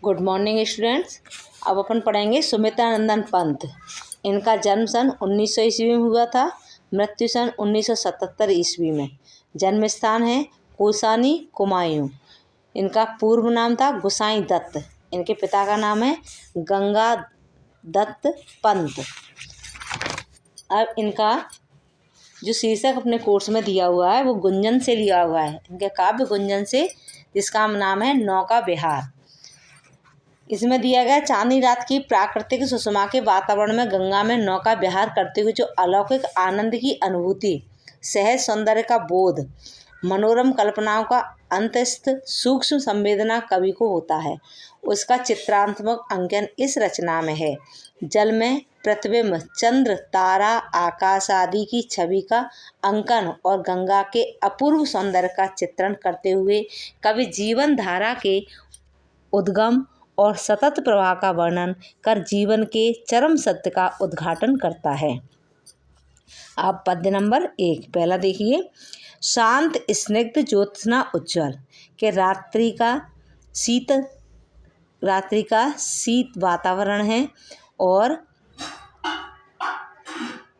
Good morning students. अब अपन पढ़ेंगे सुमित्रानंदन पंत। इनका जन्म सन 1900 ईस्वी में हुआ था, मृत्यु सन 1977 ईस्वी में। जन्म स्थान है कौसानी, कुमायूं। इनका पूर्व नाम था गोसाई दत्त। इनके पिता का नाम है गंगा दत्त पंत। अब इनका जो शीर्षक अपने कोर्स में दिया हुआ है वो गुंजन से लिया हुआ है, इनके काव्य गुंजन से, जिसका नाम है नौका विहार। इसमें दिया गया चांदनी रात की प्राकृतिक सुषमा के वातावरण में गंगा में नौका विहार करते हुए जो अलौकिक आनंद की अनुभूति, सहज सौंदर्य का बोध, मनोरम कल्पनाओं का अंतस्थ सूक्ष्म संवेदना कवि को होता है, उसका चित्रात्मक अंकन इस रचना में है। जल में प्रतिबिंब, चंद्र, तारा, आकाश आदि की छवि का अंकन और गंगा के अपूर्व सौंदर्य का चित्रण करते हुए कवि जीवन धारा के उद्गम और सतत प्रवाह का वर्णन कर जीवन के चरम सत्य का उद्घाटन करता है। आप पद्य नंबर 1 पहला देखिए। शांत स्निग्ध ज्योत्सना उज्ज्वल के रात्रि का शीत वातावरण है और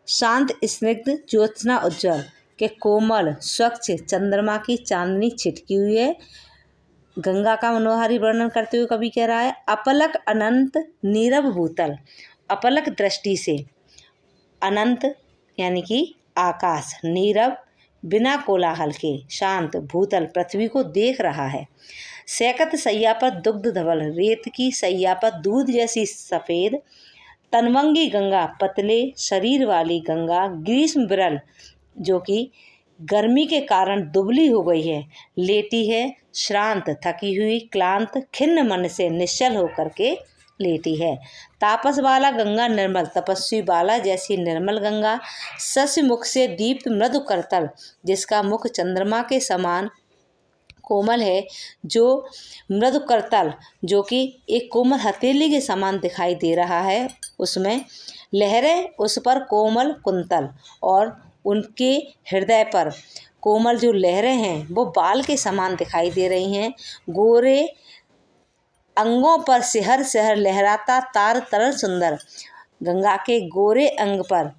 शांत स्निग्ध ज्योत्सना उज्ज्वल के कोमल स्वच्छ चंद्रमा की चांदनी छिटकी हुई है। गंगा का मनोहारी वर्णन करते हुए कवि कह रहा है, अपलक अनंत नीरव भूतल। अपलक दृष्टि से, अनंत यानी कि आकाश, नीरव बिना कोलाहल के शांत भूतल पृथ्वी को देख रहा है। सैकत सैया पर दुग्ध धवल, रेत की सैया पर दूध जैसी सफ़ेद तनवंगी गंगा, पतले शरीर वाली गंगा, ग्रीष्म विरल जो कि गर्मी के कारण दुबली हो गई है, लेटी है, श्रांत थकी हुई, क्लांत खिन्न मन से निश्चल होकर के लेटी है। तापस बाला गंगा निर्मल, तपस्वी बाला जैसी निर्मल गंगा, शशि मुख से दीप्त मृदु करतल, जिसका मुख चंद्रमा के समान कोमल है, जो मृदु करतल जो कि एक कोमल हथेली के समान दिखाई दे रहा है, उसमें लहरें उस पर कोमल कुंतल, और उनके हृदय पर कोमल जो लहरें हैं वो बाल के समान दिखाई दे रही हैं। गोरे अंगों पर सिहर सिहर लहराता तार तरल सुंदर, गंगा के गोरे अंग पर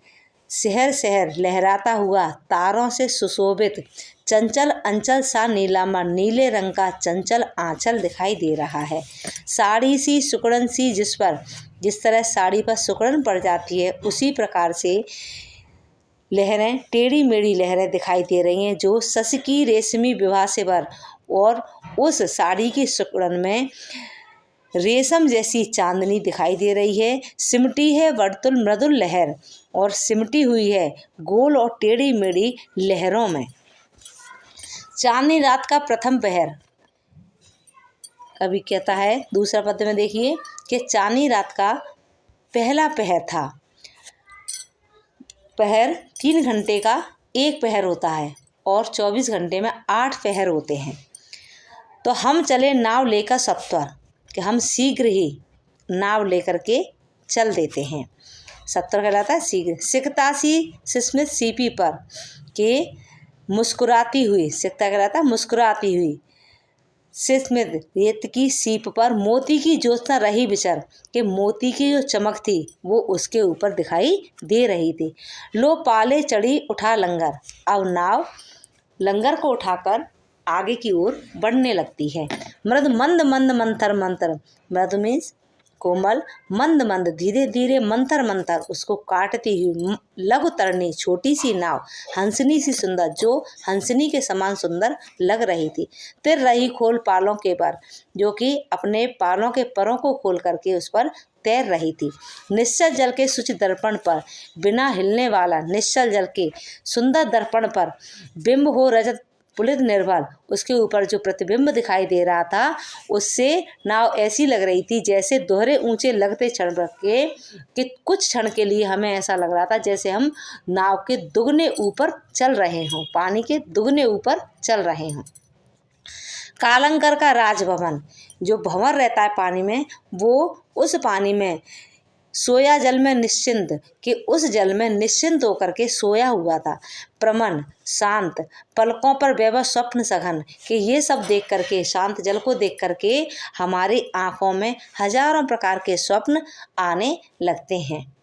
सिहर सिहर लहराता हुआ तारों से सुशोभित चंचल अंचल सा नीलांबर, नीले रंग का चंचल आंचल दिखाई दे रहा है। साड़ी सी सुकड़न सी, जिस तरह साड़ी पर सुकड़न पड़ जाती है, उसी प्रकार से लहरें, टेढ़ी मेढ़ी लहरें दिखाई दे रही हैं, जो शशि की रेशमी विभा से भर, और उस साड़ी की सुकड़न में रेशम जैसी चांदनी दिखाई दे रही है। सिमटी है वर्तुल मृदुल लहर, और सिमटी हुई है गोल और टेढ़ी मेढ़ी लहरों में। चांदनी रात का प्रथम पहर, कवि कहता है दूसरा पद्य में देखिए कि चांदनी रात का पहला पहर था। पहर 3 घंटे का एक पहर होता है और 24 घंटे में 8 पहर होते हैं। तो हम चले नाव लेकर सत्वर, कि हम शीघ्र ही नाव लेकर के चल देते हैं। सत्वर कहलाता है शीघ्र। सिकतासी सिस्मित सीपी पर के मुस्कुराती हुई, सिकता कहलाता है मुस्कुराती हुई, सिस्मित रेत की सीप पर मोती की ज्योत्सना रही विचर, के मोती की जो चमक थी वो उसके ऊपर दिखाई दे रही थी। लो पाले चढ़ी उठा लंगर, अब नाव लंगर को उठाकर आगे की ओर बढ़ने लगती है। मृद मंद मंद मंथर मंथर, मृद मीन्स कोमल, मंद मंद धीरे धीरे, मंथर मंथर उसको काटती हुई लघु तरनी छोटी सी नाव, हंसनी सी सुंदर, जो हंसनी के समान सुंदर लग रही थी। तिर रही खोल पालों के पर, जो कि अपने पालों के परों को खोल करके उस पर तैर रही थी। निश्चल जल के शुचि दर्पण पर, बिना हिलने वाला निश्चल जल के सुंदर दर्पण पर बिंब हो रजत पुलित निर्भर, उसके ऊपर जो प्रतिबिंब दिखाई दे रहा था उससे नाव ऐसी लग रही थी जैसे दोहरे ऊंचे लगते क्षण के कि कुछ क्षण के लिए हमें ऐसा लग रहा था जैसे हम नाव के दुगने ऊपर चल रहे हों, पानी के दुगने ऊपर चल रहे हों। कालंकर का राजभवन, जो भंवर रहता है पानी में, वो उस पानी में सोया जल में निश्चिंत, कि उस जल में निश्चिंत होकर के सोया हुआ था। प्रमन शांत, पलकों पर वैभव स्वप्न सघन, कि ये सब देख करके, शांत जल को देख करके हमारी आंखों में हजारों प्रकार के स्वप्न आने लगते हैं।